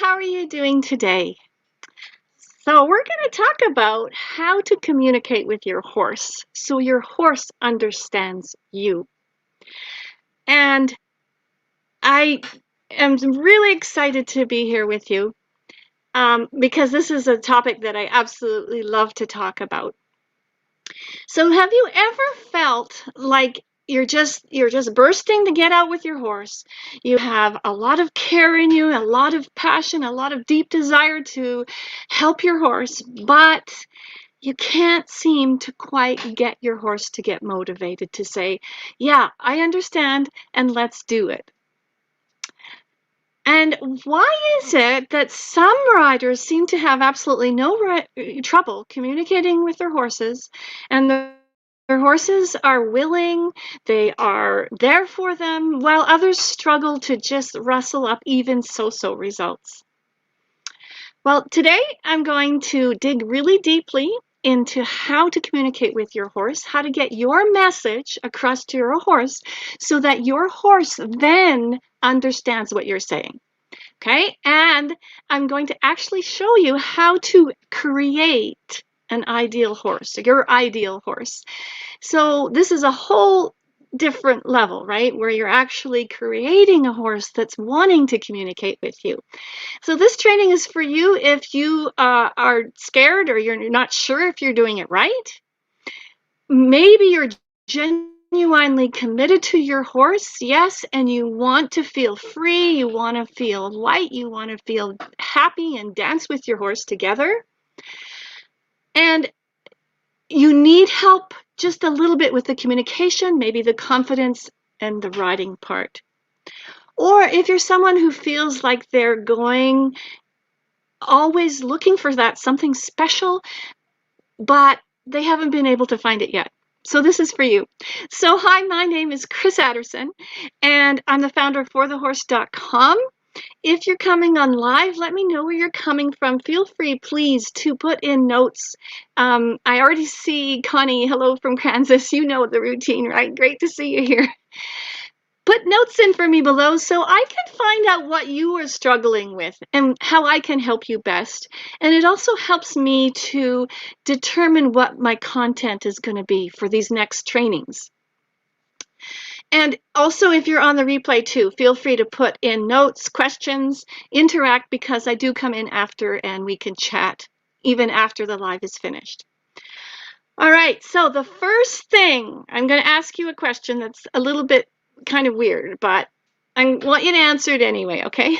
how are you doing today? So we're going to talk about how to communicate with your horse so your horse understands you. And I am really excited to be here with you because this is a topic that I absolutely love to talk about. So have you ever felt like you're just bursting to get out with your horse? You have a lot of care in you, a lot of passion, a lot of deep desire to help your horse, but you can't seem to quite get your horse to get motivated to say, "Yeah, I understand, and let's do it." And why is it that some riders seem to have absolutely no trouble communicating with their horses, and their horses are willing, they are there for them, while others struggle to just rustle up even so-so results? Well, today I'm going to dig really deeply into how to communicate with your horse, how to get your message across to your horse so that your horse then understands what you're saying. Okay, and I'm going to actually show you how to create an ideal horse, your ideal horse. So this is a whole different level, right? Where you're actually creating a horse that's wanting to communicate with you. So this training is for you if you are scared or you're not sure if you're doing it right. Maybe you're genuinely committed to your horse, yes, and you want to feel free, you want to feel light, you want to feel happy and dance with your horse together. And you need help just a little bit with the communication, maybe the confidence and the riding part. Or if you're someone who feels like they're going always looking for that something special, but they haven't been able to find it yet. So this is for you. So hi, my name is Chris Adderson, and I'm the founder of forthehorse.com. If you're coming on live, let me know where you're coming from. Feel free, please, to put in notes. I already see Connie. Hello from Kansas. You know the routine, right? Great to see you here. Put notes in for me below so I can find out what you are struggling with and how I can help you best. And it also helps me to determine what my content is going to be for these next trainings. And also, if you're on the replay too, feel free to put in notes, questions, interact, because I do come in after and we can chat even after the live is finished. All right, so the first thing, I'm going to ask you a question that's a little bit kind of weird, but I want you to answer it anyway, okay?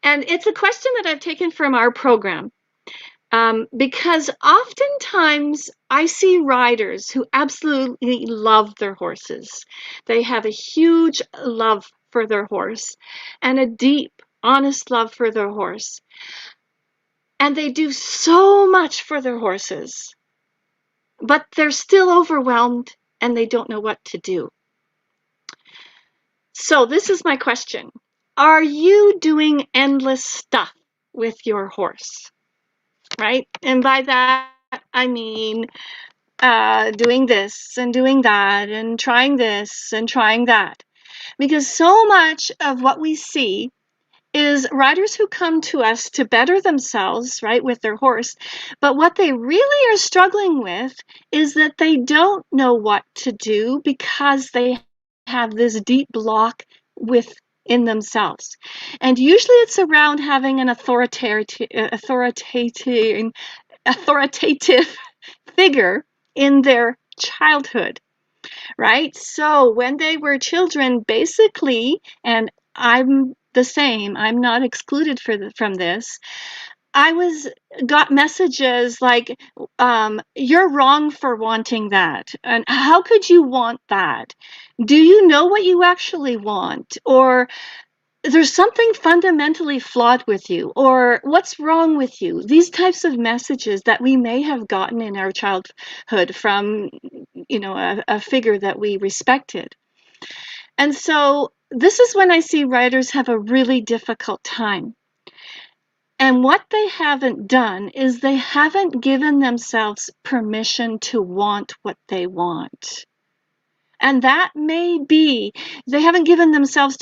And it's a question that I've taken from our program because oftentimes I see riders who absolutely love their horses. They have a huge love for their horse and a deep, honest love for their horse. And they do so much for their horses, but they're still overwhelmed and they don't know what to do. So this is my question. Are you doing endless stuff with your horse, right? And by that, I mean doing this and doing that and trying this and trying that. Because so much of what we see is riders who come to us to better themselves, right, with their horse. But what they really are struggling with is that they don't know what to do because they have this deep block within themselves. And usually it's around having an authoritative figure in their childhood, right? So when they were children, basically, and I'm the same, I'm not excluded from this, I got messages like, you're wrong for wanting that. And how could you want that? Do you know what you actually want? Or there's something fundamentally flawed with you, or what's wrong with you? These types of messages that we may have gotten in our childhood from, a figure that we respected. And so this is when I see writers have a really difficult time. And what they haven't done is they haven't given themselves permission to want what they want. And that may be they haven't given themselves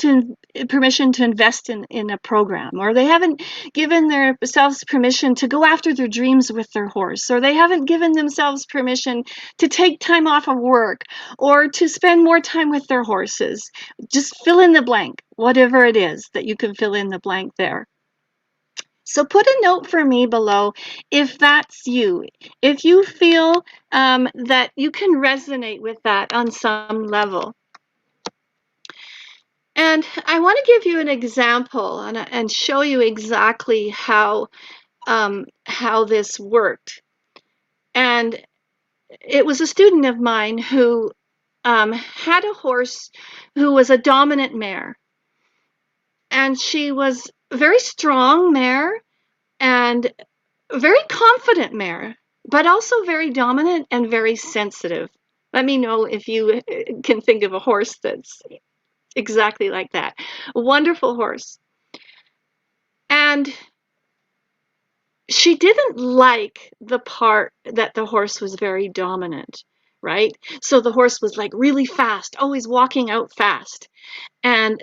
permission to invest in a program, or they haven't given themselves permission to go after their dreams with their horse, or they haven't given themselves permission to take time off of work or to spend more time with their horses. Just fill in the blank, whatever it is that you can fill in the blank there. So put a note for me below if that's you, if you feel that you can resonate with that on some level. And I want to give you an example and show you exactly how this worked. And it was a student of mine who had a horse who was a dominant mare. And she was a very strong mare and a very confident mare, but also very dominant and very sensitive. Let me know if you can think of a horse that's exactly like that. A wonderful horse. And she didn't like the part that the horse was very dominant, right? So the horse was like really fast, always walking out fast. And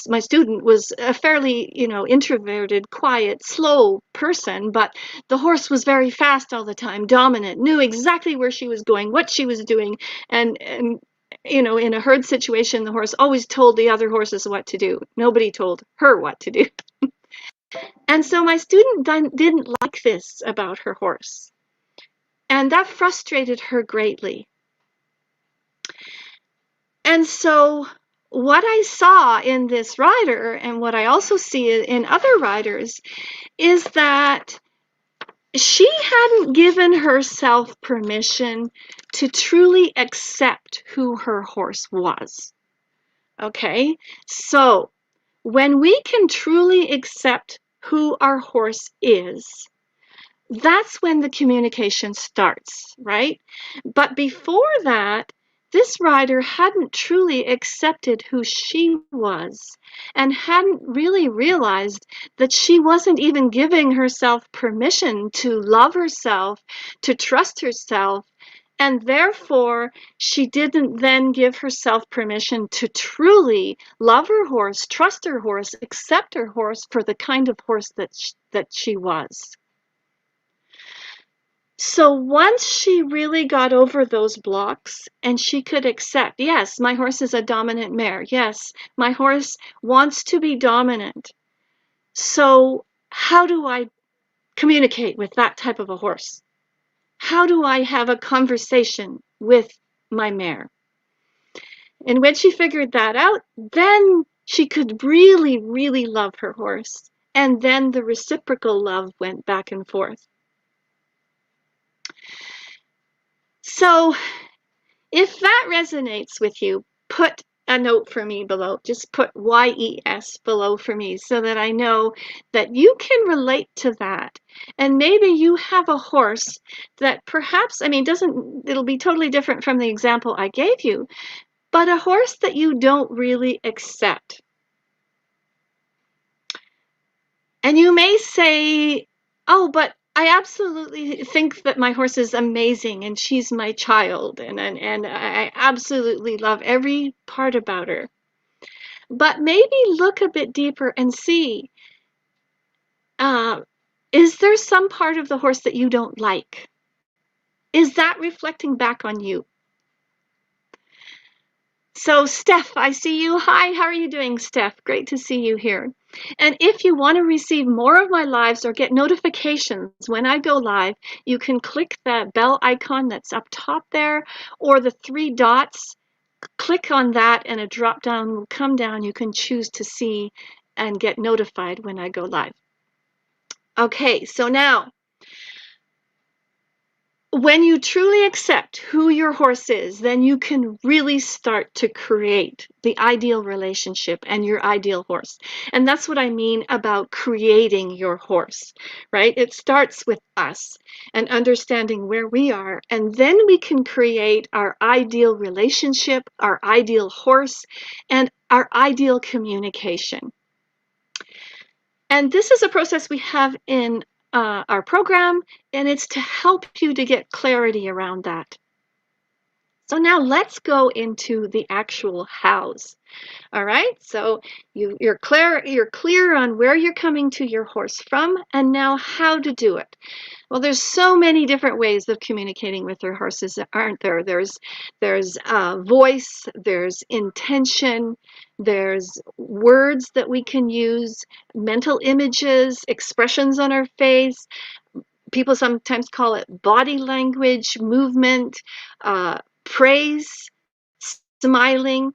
my student was a fairly, introverted, quiet, slow person, but the horse was very fast all the time, dominant, knew exactly where she was going, what she was doing, and in a herd situation, the horse always told the other horses what to do. Nobody told her what to do. And so my student didn't like this about her horse, and that frustrated her greatly. And so what I saw in this rider, and what I also see in other riders, is that she hadn't given herself permission to truly accept who her horse was. Okay? So when we can truly accept who our horse is, that's when the communication starts, right? But before that, this rider hadn't truly accepted who she was and hadn't really realized that she wasn't even giving herself permission to love herself, to trust herself, and therefore she didn't then give herself permission to truly love her horse, trust her horse, accept her horse for the kind of horse that she was. So once she really got over those blocks and she could accept, yes, my horse is a dominant mare. Yes, my horse wants to be dominant. So how do I communicate with that type of a horse? How do I have a conversation with my mare? And when she figured that out, then she could really, really love her horse. And then the reciprocal love went back and forth. So if that resonates with you, put a note for me below. Just put YES below for me so that I know that you can relate to that. And maybe you have a horse that perhaps, it'll be totally different from the example I gave you, but a horse that you don't really accept. And you may say, oh, but I absolutely think that my horse is amazing and she's my child and I absolutely love every part about her. But maybe look a bit deeper and see, is there some part of the horse that you don't like? Is that reflecting back on you? So Steph, I see you. Hi, how are you doing, Steph? Great to see you here. And if you want to receive more of my lives or get notifications when I go live, you can click that bell icon that's up top there, or the 3 dots. Click on that and a drop down will come down. You can choose to see and get notified when I go live. Okay, so now, when you truly accept who your horse is, then you can really start to create the ideal relationship and your ideal horse. And that's what I mean about creating your horse, right? It starts with us and understanding where we are, and then we can create our ideal relationship, our ideal horse, and our ideal communication. And this is a process we have in our program, and it's to help you to get clarity around that. So now let's go into the actual hows. All right, so you're clear on where you're coming to your horse from, and now how to do it. Well, there's so many different ways of communicating with your horses, aren't there? There's voice, there's intention, there's words that we can use, mental images, expressions on our face. People sometimes call it body language, movement, praise, smiling,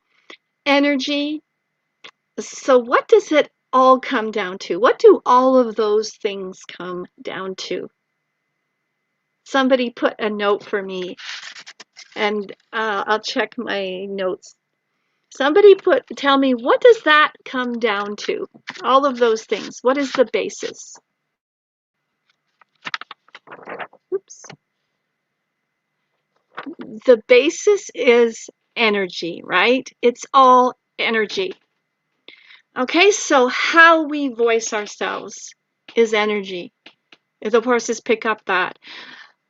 energy. So what does it all come down to? What do all of those things come down to? Somebody put a note for me, and I'll check my notes. Somebody tell me, what does that come down to? All of those things. What is the basis? Oops. The basis is energy, right? It's all energy. Okay, so how we voice ourselves is energy. The horses pick up that.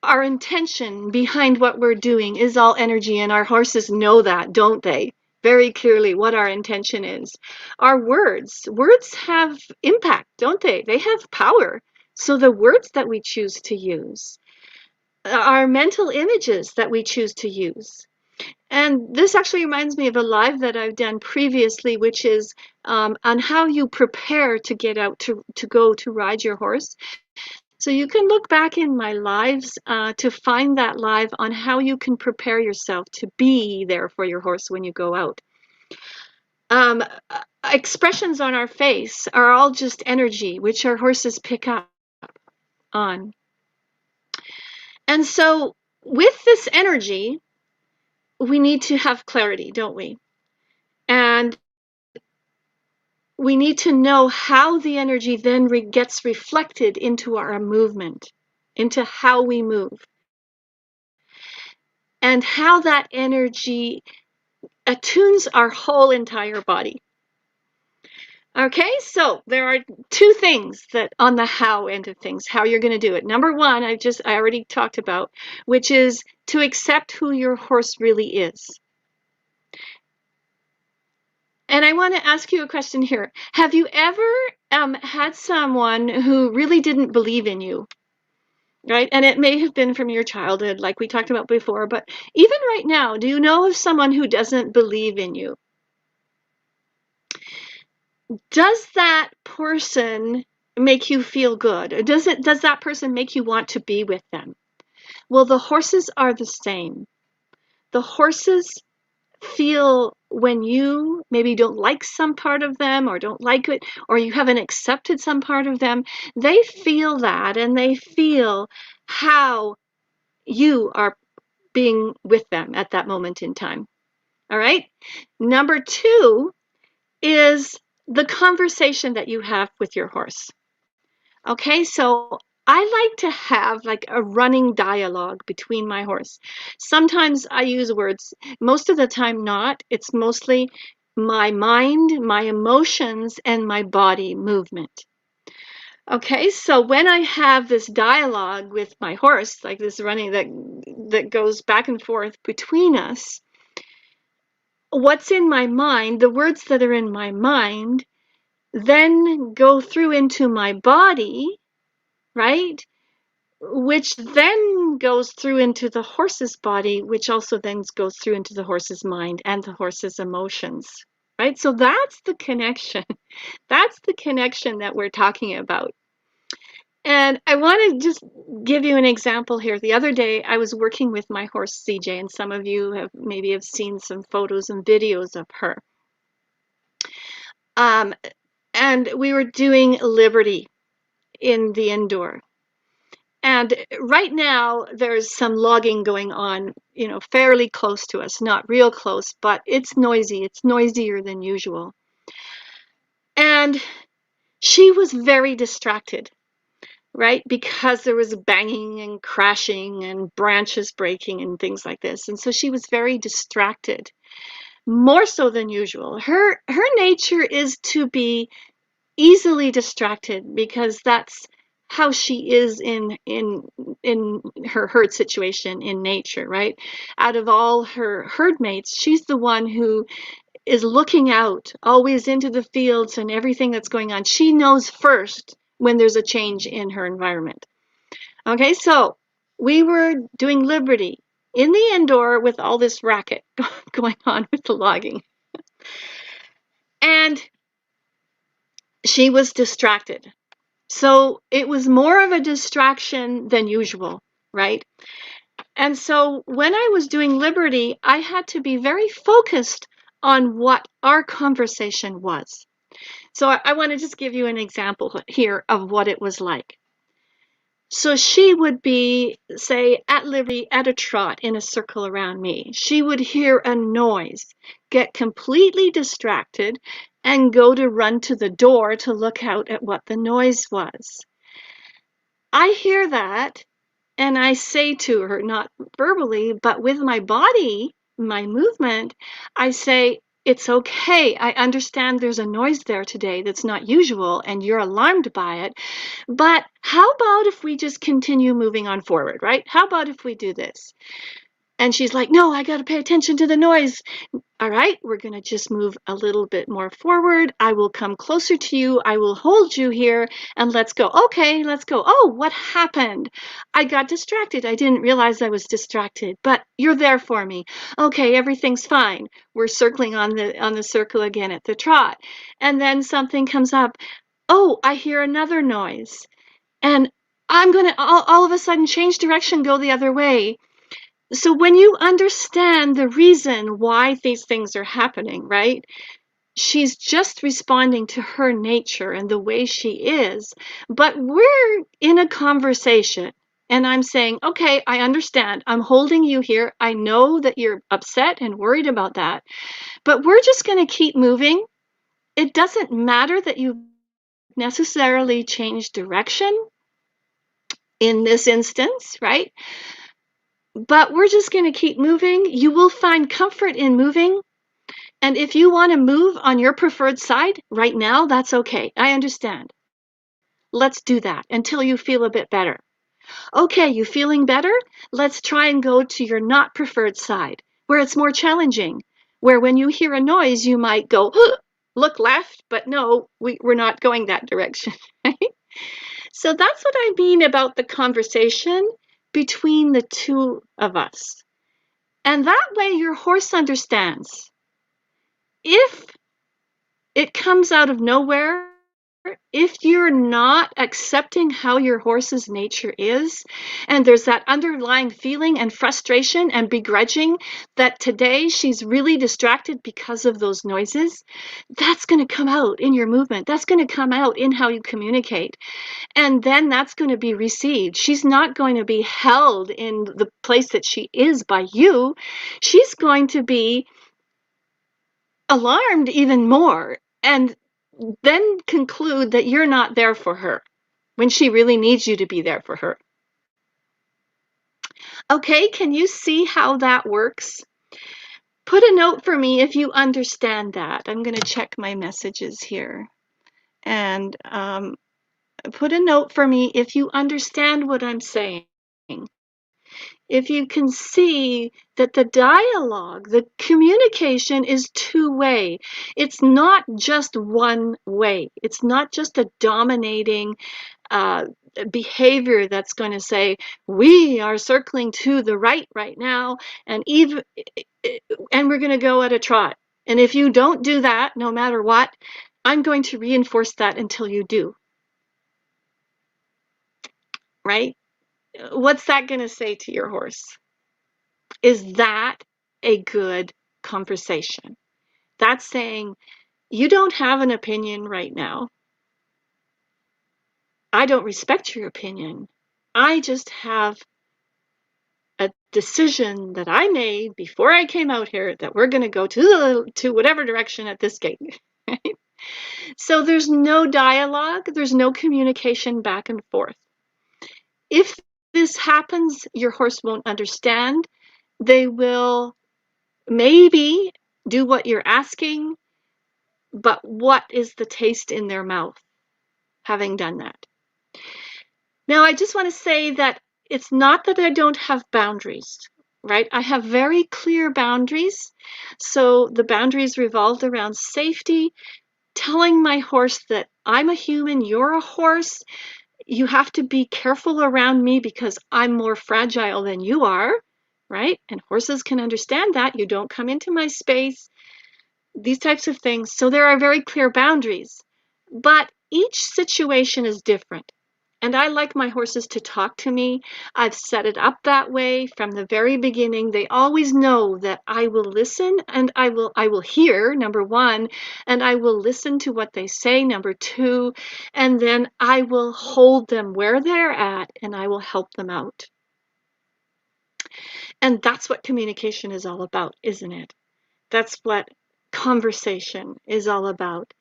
Our intention behind what we're doing is all energy, and our horses know that, don't they? Very clearly what our intention is. Our words have impact, don't they? They have power. So the words that we choose to use, our mental images that we choose to use. And this actually reminds me of a live that I've done previously, which is on how you prepare to get out to go to ride your horse. So you can look back in my lives to find that live on how you can prepare yourself to be there for your horse when you go out. Expressions on our face are all just energy, which our horses pick up on. And so with this energy, we need to have clarity, don't we? And we need to know how the energy then gets reflected into our movement, into how we move, and how that energy attunes our whole entire body. Okay, so there are two things that on the how end of things, how you're going to do it. Number one, I already talked about, which is to accept who your horse really is. And I want to ask you a question here. Have you ever had someone who really didn't believe in you? Right? And it may have been from your childhood, like we talked about before, but even right now, do you know of someone who doesn't believe in you? Does that person make you feel good? Or does that person make you want to be with them? Well, the horses are the same. The horses feel when you maybe don't like some part of them or don't like it, or you haven't accepted some part of them, they feel that, and they feel how you are being with them at that moment in time. All right. Number two is the conversation that you have with your horse. Okay, so I like to have like a running dialogue between my horse. Sometimes I use words, most of the time not. It's mostly my mind, my emotions, and my body movement. Okay, so when I have this dialogue with my horse, like this running that goes back and forth between us, what's in my mind, the words that are in my mind, then go through into my body, right? Which then goes through into the horse's body, which also then goes through into the horse's mind and the horse's emotions, right? So that's the connection. That's the connection that we're talking about. And I want to just give you an example here. The other day, I was working with my horse, CJ, and some of you have seen some photos and videos of her. And we were doing Liberty in the indoor. And right now, there's some logging going on, fairly close to us, not real close, but it's noisy. It's noisier than usual. And she was very distracted, right? Because there was banging and crashing and branches breaking and things like this. And so she was very distracted, more so than usual. Her nature is to be easily distracted because that's how she is in her herd situation in nature, right? Out of all her herd mates, she's the one who is looking out always into the fields and everything that's going on. She knows first when there's a change in her environment. Okay, so we were doing Liberty in the indoor with all this racket going on with the logging. And she was distracted. So it was more of a distraction than usual, right? And so when I was doing Liberty, I had to be very focused on what our conversation was. So I want to just give you an example here of what it was like. So she would be, say, at Liberty at a trot in a circle around me. She would hear a noise, get completely distracted, and go to run to the door to look out at what the noise was. I hear that, and I say to her, not verbally, but with my body, my movement, I say, it's okay. I understand there's a noise there today that's not usual, and you're alarmed by it. But how about if we just continue moving on forward, right? How about if we do this? And she's like, no, I got to pay attention to the noise. All right, we're going to just move a little bit more forward. I will come closer to you. I will hold you here and let's go. Okay, let's go. Oh, what happened? I got distracted. I didn't realize I was distracted, but you're there for me. Okay, everything's fine. We're circling on the circle again at the trot. And then something comes up. Oh, I hear another noise. And I'm going to all of a sudden change direction, go the other way. So when you understand the reason why these things are happening, right? She's just responding to her nature and the way she is, but we're in a conversation and I'm saying, okay, I understand. I'm holding you here. I know that you're upset and worried about that, but we're just going to keep moving. It doesn't matter that you necessarily change direction in this instance, right? But we're just going to keep moving. You will find comfort in moving. And if you want to move on your preferred side right now, that's okay. I understand. Let's do that until you feel a bit better. Okay, you feeling better? Let's try and go to your not preferred side where it's more challenging, where when you hear a noise, you might go, look left, but no, we're not going that direction. Right? So that's what I mean about the conversation between the two of us. And that way your horse understands. If it comes out of nowhere, if you're not accepting how your horse's nature is, and there's that underlying feeling and frustration and begrudging that today she's really distracted because of those noises, that's going to come out in your movement. That's going to come out in how you communicate. And then that's going to be received. She's not going to be held in the place that she is by you. She's going to be alarmed even more and then conclude that you're not there for her when she really needs you to be there for her. Okay, can you see how that works? Put a note for me if you understand that. I'm going to check my messages here. And put a note for me if you understand what I'm saying. If you can see that the dialogue, the communication is two-way. It's not just one way. It's not just a dominating behavior that's going to say, we are circling to the right now, and we're going to go at a trot. And if you don't do that, no matter what, I'm going to reinforce that until you do. Right? What's that going to say to your horse? Is that a good conversation? That's saying, you don't have an opinion right now. I don't respect your opinion. I just have a decision that I made before I came out here that we're going to go to whatever direction at this gate. Right? So there's no dialogue, there's no communication back and forth. If this happens, your horse won't understand. They will maybe do what you're asking, but what is the taste in their mouth having done that? Now, I just want to say that it's not that I don't have boundaries, right? I have very clear boundaries. So the boundaries revolved around safety, telling my horse that I'm a human, you're a horse. You have to be careful around me because I'm more fragile than you are, right? And horses can understand that. You don't come into my space, these types of things. So there are very clear boundaries. But each situation is different. And I like my horses to talk to me. I've set it up that way from the very beginning. They always know that I will listen and I will hear, number one, and I will listen to what they say, number two, and then I will hold them where they're at and I will help them out. And that's what communication is all about, isn't it? That's what conversation is all about.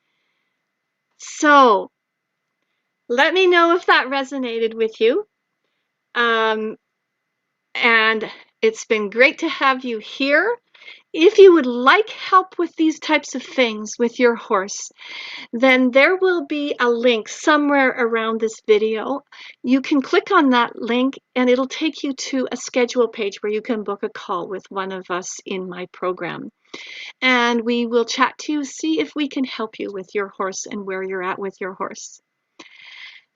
So let me know if that resonated with you. Um, and it's been great to have you here. If you would like help with these types of things with your horse, then there will be a link somewhere around this video. You can click on that link and it'll take you to a schedule page where you can book a call with one of us in my program. And we will chat to you, see if we can help you with your horse and where you're at with your horse.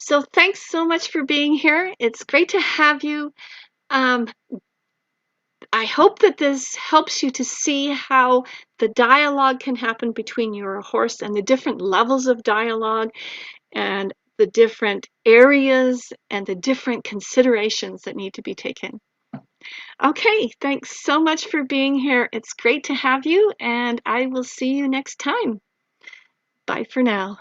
So thanks so much for being here. It's great to have you. I hope that this helps you to see how the dialogue can happen between your horse and the different levels of dialogue and the different areas and the different considerations that need to be taken. Okay, thanks so much for being here. It's great to have you, and I will see you next time. Bye for now.